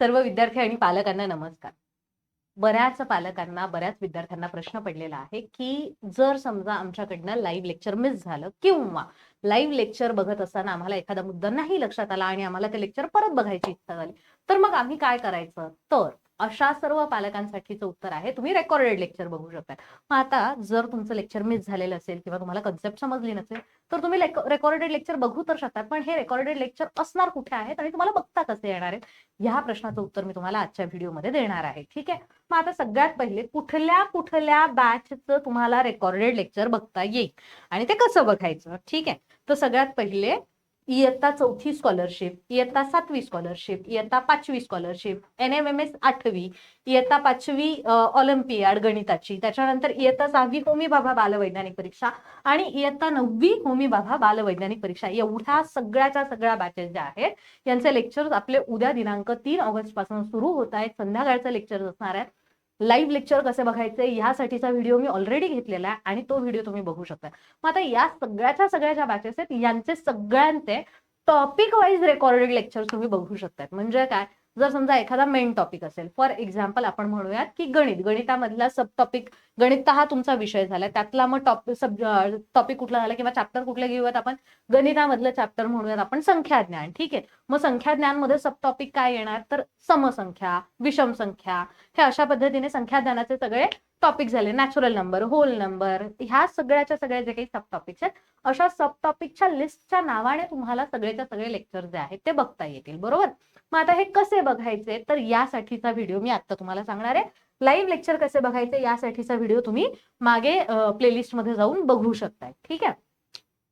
सर्व विद्यार्थी आणि पालकांना नमस्कार. बऱ्याच पालकांना, बऱ्याच विद्यार्थ्यांना प्रश्न पडलेला आहे की जर समजा आमच्याकडनं लाईव्ह लेक्चर मिस झालं किंवा लाईव्ह लेक्चर बघत असताना आम्हाला एखादा मुद्दा नाही लक्षात आला आणि आम्हाला ते लेक्चर परत बघायची इच्छा झाली, तर मग आम्ही काय करायचं? तर अशा सर्व पालकांसाठीचं उत्तर आहे, तुम्ही रेकॉर्डेड लेक्चर बघू शकता. मग आता जर तुमचं लेक्चर मिस झालेलं असेल किंवा तुम्हाला कन्सेप्ट समजली नसेल, तर तुम्ही रेकॉर्डेड लेक्चर बघू तर शकता, पण हे रेकॉर्डेड लेक्चर असणार कुठे आहेत आणि तुम्हाला बघता कसे येणार आहेत, ह्या प्रश्नाचं उत्तर मी तुम्हाला आजच्या व्हिडिओमध्ये देणार आहे. ठीक आहे. मग आता सगळ्यात पहिले कुठल्या कुठल्या बॅचचं तुम्हाला रेकॉर्डेड लेक्चर बघता येईल आणि ते कसं बघायचं? ठीक आहे. तर सगळ्यात पहिले इयत्ता 4थी स्कॉलरशिप, इयत्ता 7वी स्कॉलरशिप, इयत्ता 5वी स्कॉलरशिप, NMMS 8वी, इयत्ता 5वी ऑलिम्पियाड गणिताची, त्याच्यानंतर इयत्ता 6वी होमी भाभा बालवैज्ञानिक परीक्षा आणि इयत्ता 9वी होमी भाभा बालवैज्ञानिक परीक्षा, एवढ्या सगळ्याच्या सगळ्या बॅचेस ज्या आहेत यांचे लेक्चर्स आपले उद्या दिनांक 3 ऑगस्ट पासून सुरू होत आहेत. संध्याकाळचे लेक्चर असणार आहेत. लाईव्ह लेक्चर कसे बघायचे यासाठीचा व्हिडिओ मी ऑलरेडी घेतलेला आहे आणि तो व्हिडिओ तुम्ही बघू शकता. मग आता या सगळ्याच्या सगळ्या ज्या बॅचेस आहेत यांचे सगळ्यांचे टॉपिक वाईज रेकॉर्डेड लेक्चर तुम्ही बघू शकता. म्हणजे काय, जर समजा एखादा मेन टॉपिक असेल, फॉर एक्झाम्पल आपण म्हणूयात की गणितामधला सब टॉपिक, गणित हा तुमचा विषय झाला, त्यातला मग टॉपिक कुठला झाला किंवा चॅप्टर कुठले घेऊयात आपण, गणितामधलं चॅप्टर म्हणूयात आपण संख्याज्ञान. ठीक आहे. मग संख्याज्ञानमध्ये सब टॉपिक काय येणार, तर समसंख्या, विषम संख्या, हे अशा पद्धतीने संख्याज्ञानाचे सगळे टॉपिक झाले. नॅचरल नंबर, होल नंबर, ह्या सगळ्याच्या सगळ्या जे काही सब टॉपिक्स आहेत, अशा सब टॉपिकच्या लिस्टच्या नावाने तुम्हाला सगळेच्या सगळे लेक्चर जे आहेत ते बघता येतील. बरोबर. मग आता हे कसे बघायचे, तर यासाठीचा व्हिडिओ मी आता तुम्हाला सांगणार आहे. लाईव्ह लेक्चर कसे बघायचे यासाठीचा व्हिडिओ तुम्ही मागे प्लेलिस्ट मध्ये जाऊन बघू शकताय. ठीक आहे.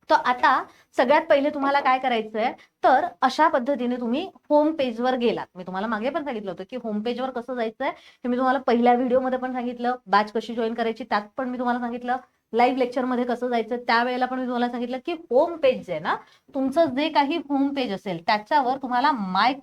तर आता सगळ्यात पहिले तुम्हाला काय करायचंय, तर अशा पद्धतीने तुम्ही होम पेजवर गेलात. मी तुम्हाला मागे पण सांगितलं होतं की होम पेजवर कसं जायचंय, हे मी तुम्हाला पहिल्या व्हिडिओमध्ये पण सांगितलं. बॅच कशी जॉईन करायची त्यात पण मी तुम्हाला सांगितलं. लाईव्ह लेक्चर मध्ये कसं जायचं त्यावेळेला पण मी तुम्हाला सांगितलं की होम पेज जे आहे ना, तुमचं जे काही होम पेज असेल त्याच्यावर तुम्हाला माय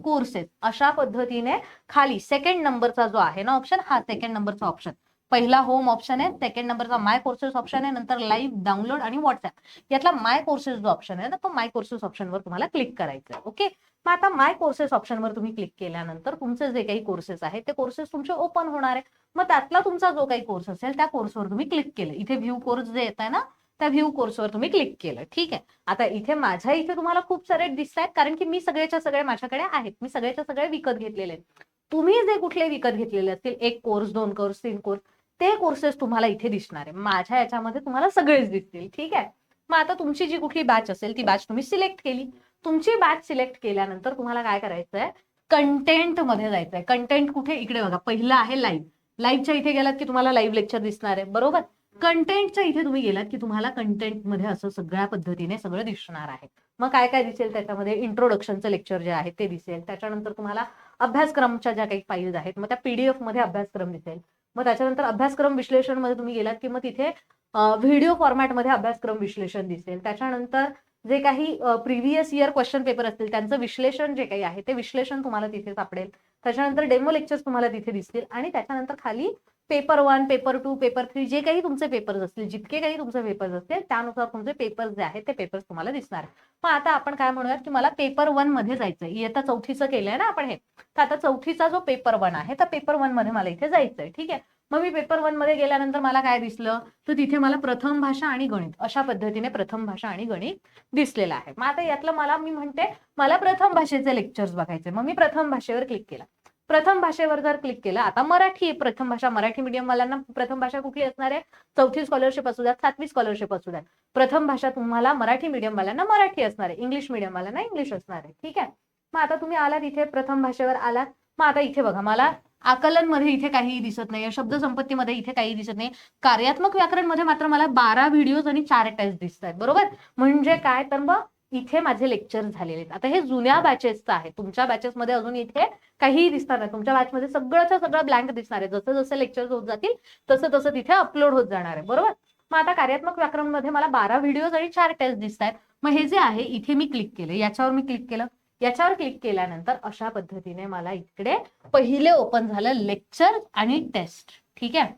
कोर्सेस अशा पद्धतीने खाली सेकंड नंबरचा जो आहे ना ऑप्शन, हा सेकंड नंबरचा ऑप्शन, पहिला होम ऑप्शन आहे, सेकंड नंबरचा माय कोर्सेस ऑप्शन आहे, नंतर लाईव्ह डाउनलोड आणि व्हॉट्सअप, यातला माय कोर्सेस जो ऑप्शन आहे ना, तो माय कोर्सेस ऑप्शनवर तुम्हाला क्लिक करायचं आहे. ओके. मग आता माय कोर्सेस ऑप्शनवर तुम्ही क्लिक केल्यानंतर तुमचे जे काही कोर्सेस आहेत ते कोर्सेस तुमचे ओपन होणार आहे. मग त्यातला तुमचा जो काही कोर्स असेल त्या कोर्सवर तुम्ही क्लिक केलं. इथे व्ह्यू कोर्स जे येत आहे ना, त्या व्ह्यू कोर्सवर तुम्ही क्लिक केलं. ठीक आहे. आता इथे माझ्या इथे तुम्हाला खूप सारे दिसत आहेत कारण की मी सगळ्याच्या सगळे माझ्याकडे आहेत, मी सगळ्याच्या सगळे विकत घेतलेले आहेत. तुम्ही जे कुठले विकत घेतलेले असतील, 1 कोर्स, 2 कोर्स, 3 कोर्स, ते कोर्सेस तुम्हाला इथे दिसणार आहे. माझ्या याच्यामध्ये तुम्हाला सगळेच दिसतील. ठीक आहे. मग आता तुमची जी कुठली बॅच असेल ती बॅच तुम्ही सिलेक्ट केली. तुमची बॅच सिलेक्ट केल्यानंतर तुम्हाला काय करायचंय, कंटेंट मध्ये जायचंय. कंटेंट कुठे, इकडे बघा, पहिलं आहे लाईव्ह. लाईव्हच्या इथे गेलात की तुम्हाला लाईव्ह लेक्चर दिसणार आहे. बरोबर. कंटेंटच्या इथे तुम्ही गेलात की तुम्हाला कंटेंट मध्ये असं सगळ्या पद्धतीने सगळं दिसणार आहे. मग काय काय दिसेल त्याच्यामध्ये, इंट्रोडक्शनचं लेक्चर जे आहे ते दिसेल. त्याच्यानंतर तुम्हाला अभ्यासक्रमच्या ज्या काही फाईल्स आहेत मग त्या PDF मध्ये अभ्यासक्रम दिसेल. मग त्याच्यानंतर अभ्यासक्रम विश्लेषण मध्ये तुम्ही गेलात की मग तिथे व्हिडिओ फॉर्मॅटमध्ये अभ्यासक्रम विश्लेषण दिसेल. त्याच्यानंतर जे काही प्रिव्हियस इयर क्वेश्चन पेपर असतील त्यांचं विश्लेषण जे काही आहे ते विश्लेषण तुम्हाला तिथे सापडेल. त्याच्यानंतर डेमो लेक्चर्स तुम्हाला तिथे दिसतील आणि त्याच्यानंतर खाली पेपर 1, पेपर 2, पेपर 3 जे काही तुमचे पेपर्स असतील, जितके काही तुमचे पेपर्स असतील त्यानुसार तुमचे पेपर्स जे आहेत ते पेपर्स तुम्हाला दिसणार. मग आता आपण काय म्हणूयात की मला पेपर 1 मध्ये जायचंय. इयत्ता 4थीचं केलंय ना आपण हे, तर आता 4थीचा जो पेपर 1 आहे तर पेपर 1 मध्ये मला इथे जायचंय. ठीक आहे. मग मी पेपर 1 मध्ये गेल्यानंतर मला काय दिसलं, तर तिथे मला प्रथम भाषा आणि गणित अशा पद्धतीने प्रथम भाषा आणि गणित दिसलेलं आहे. मग आता यातलं मी म्हणते मला प्रथम भाषेचे लेक्चर्स बघायचे. मग मी प्रथम भाषेवर क्लिक केला. प्रथम भाषेवर जर क्लिक केलं, आता मराठी प्रथम भाषा, मराठी मीडियम वाल्यांना प्रथम भाषा कुठली असणार आहे, 4थी स्कॉलरशिप असू द्या, 7वी स्कॉलरशिप असू द्या, प्रथम भाषा तुम्हाला मराठी मीडियम वाल्यांना मराठी असणार आहे, इंग्लिश मीडियम वाल्यांना इंग्लिश असणार आहे. ठीक आहे. मग आता तुम्ही आलात इथे प्रथम भाषेवर आलात. मग आता इथे बघा, मला आकलन मध्ये इथे काहीही दिसत नाही, शब्द संपत्तीमध्ये इथे काही दिसत नाही, कार्यात्मक व्याकरण मध्ये मात्र मला 12 व्हिडिओज आणि 4 टेस्ट दिसत आहेत. बरोबर. म्हणजे काय, तर मग इथे माझे लेक्चर झालेले आहेत. आता हे जुन्या बॅचेसचं आहे, तुमच्या बॅचेसमध्ये अजून इथे काहीही दिसणार नाही. तुमच्या बॅचमध्ये सगळंच्या सगळं ब्लँक दिसणार आहे. जसं जसं लेक्चर होत जातील तसं तसं तिथे अपलोड होत जाणार आहे. बरोबर. मग आता कार्यात्मक व्याकरण मध्ये मला 12 व्हिडिओज आणि 4 टेस्ट दिसत आहेत. मग हे जे आहे इथे मी क्लिक केलं, याच्यावर मी क्लिक केलं. याच्यावर क्लिक केल्यानंतर अशा पद्धतीने मला इकडे पहिले ओपन झालं लेक्चर आणि टेस्ट. ठीक आहे.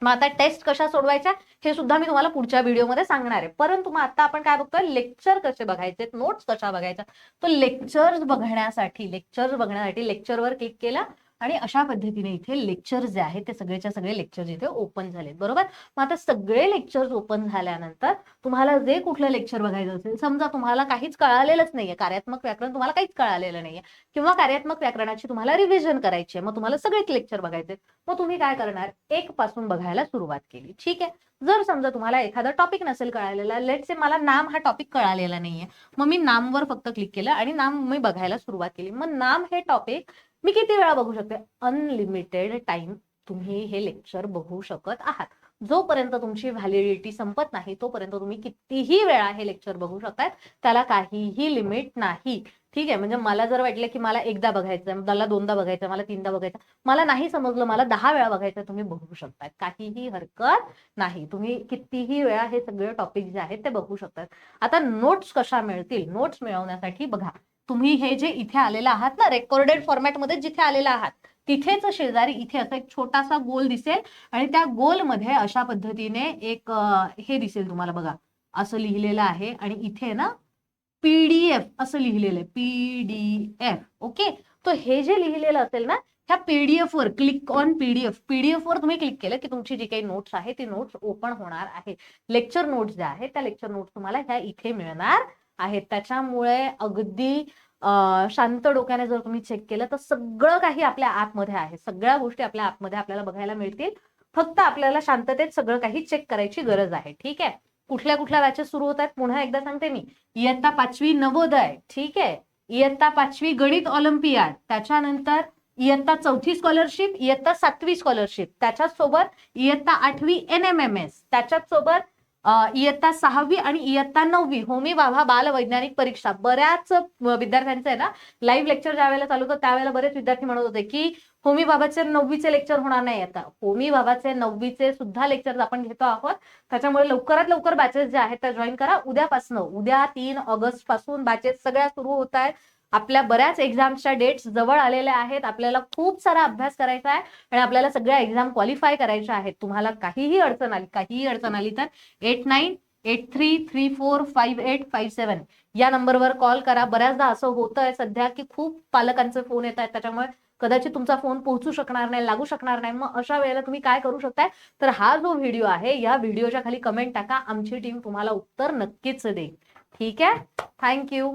मग आता टेस्ट कशा सोडवायच्या हे सुद्धा मी तुम्हाला पुढच्या व्हिडिओमध्ये सांगणार आहे. परंतु मग आता आपण काय बघतोय, लेक्चर कसे बघायचे, नोट्स कशा बघायच्या. तर लेक्चर्स बघण्यासाठी लेक्चरवर क्लिक केलं आणि अशा पद्धतीने इथे लेक्चर जे आहेत ते सगळेच्या सगळे लेक्चर इथे ओपन झालेत. बरोबर. मग आता सगळे लेक्चर्स ओपन झाल्यानंतर तुम्हाला जे कुठलं लेक्चर बघायचं असेल, समजा तुम्हाला काहीच कळालेलंच नाहीये, कार्यात्मक व्याकरण तुम्हाला काहीच कळालेलं नाहीये किंवा कार्यात्मक व्याकरणाची तुम्हाला रिव्हिजन करायची आहे, मग तुम्हाला सगळेच लेक्चर बघायचे, मग तुम्ही काय करणार, 1 पासून बघायला सुरुवात केली. ठीक आहे. जर समजा तुम्हाला एखादा टॉपिक नसेल कळालेला, लेट्स से मला नाम हा टॉपिक कळालेला नाहीये, मग मी नामवर फक्त क्लिक केलं आणि नाम मी बघायला सुरुवात केली. मग नाम हे टॉपिक मी किती वेळा बघू शकते, अनलिमिटेड टाइम तुम्ही हे लेक्चर बघू शकत आहात. जोपर्यंत तुमची व्हॅलिडिटी संपत नाही तोपर्यंत तुम्ही कितीही वेळा हे लेक्चर बघू शकतात, त्याला काहीही लिमिट नाही. ठीक आहे. म्हणजे मला जर वाटलं की मला एकदा बघायचं, मला 2दा बघायचं, मला 3दा बघायचं, मला नाही समजलं, मला 10 वेळा बघायचं, तुम्ही बघू शकतात, काहीही हरकत नाही. तुम्ही कितीही वेळा हे सगळे टॉपिक जे आहेत ते बघू शकतात. आता नोट्स कशा मिळतील, नोट्स मिळवण्यासाठी बघा, तुम्ही हे जे इथे आलेला आहात ना, रेकॉर्डेड फॉर्मॅटमध्ये जिथे आलेला आहात तिथेच शेजारी इथे असा एक छोटासा गोल दिसेल आणि त्या गोलमध्ये अशा पद्धतीने एक हे दिसेल तुम्हाला बघा, असं लिहिलेलं आहे आणि इथे ना पीडीएफ असं लिहिलेलं आहे, पीडीएफ. ओके. तो हे जे लिहिलेलं असेल ना, ह्या पीडीएफ वर क्लिक ऑन पीडीएफ वर तुम्ही क्लिक केलं की तुमची जी काही नोट्स आहे ती नोट्स ओपन होणार आहे. लेक्चर नोट्स ज्या आहेत त्या लेक्चर नोट्स तुम्हाला ह्या इथे मिळणार आहेत. त्याच्यामुळे अगदी शांत डोक्याने जर तुम्ही चेक केलं तर सगळं काही आपल्या ऍपमध्ये आहे, सगळ्या गोष्टी आपल्या ऍपमध्ये आपल्याला बघायला मिळतील. फक्त आपल्याला शांततेत सगळं काही चेक करायची गरज आहे. ठीक आहे. कुठल्या कुठल्या बॅचेस सुरू होत आहेत पुन्हा एकदा सांगते मी. इयत्ता 5वी नवोदय, ठीक आहे, इयत्ता 5वी गणित ऑलिम्पियाड, त्याच्यानंतर इयत्ता 4थी स्कॉलरशिप, इयत्ता 7वी स्कॉलरशिप, त्याच्याच सोबत इयत्ता 8वी NMMS, त्याच्याच सोबत इयत्ता 6वी आणि इयत्ता 9वी होमी भाभा बाल वैज्ञानिक परीक्षा. बऱ्याच विद्यार्थ्यांचं आहे ना लाईव्ह लेक्चर ज्या वेळेला चालू होतं त्यावेळेला बरेच विद्यार्थी म्हणत होते की होमी भाभाचे 9वीचे लेक्चर होणार नाही. आता होमी भाभाचे 9वीचे सुद्धा लेक्चर आपण घेतो आहोत. त्याच्यामुळे लवकरात लवकर बॅचेस ज्या आहेत त्या जॉईन करा. उद्या 3 ऑगस्ट पासून बॅचेस सगळ्या सुरू होत आहेत. आपल्या बऱ्याच एक्झाम्सच्या डेट्स जवळ आलेल्या आहेत. आपल्याला खूप सारा अभ्यास करायचा आहे आणि आपल्याला सगळ्या एक्झाम क्वालिफाय करायच्या आहेत. तुम्हाला काहीही अडचण आली तर 8983345857 या नंबरवर कॉल करा. बऱ्याचदा असं होतंय सध्या की खूप पालकांचे फोन येत आहेत, त्याच्यामुळे कदाचित तुमचा फोन पोहोचू शकणार नाही, लागू शकणार नाही. मग अशा वेळेला तुम्ही काय करू शकताय, तर हा जो व्हिडिओ आहे या व्हिडिओच्या खाली कमेंट टाका, आमची टीम तुम्हाला उत्तर नक्कीच देईल. ठीक आहे. थँक्यू.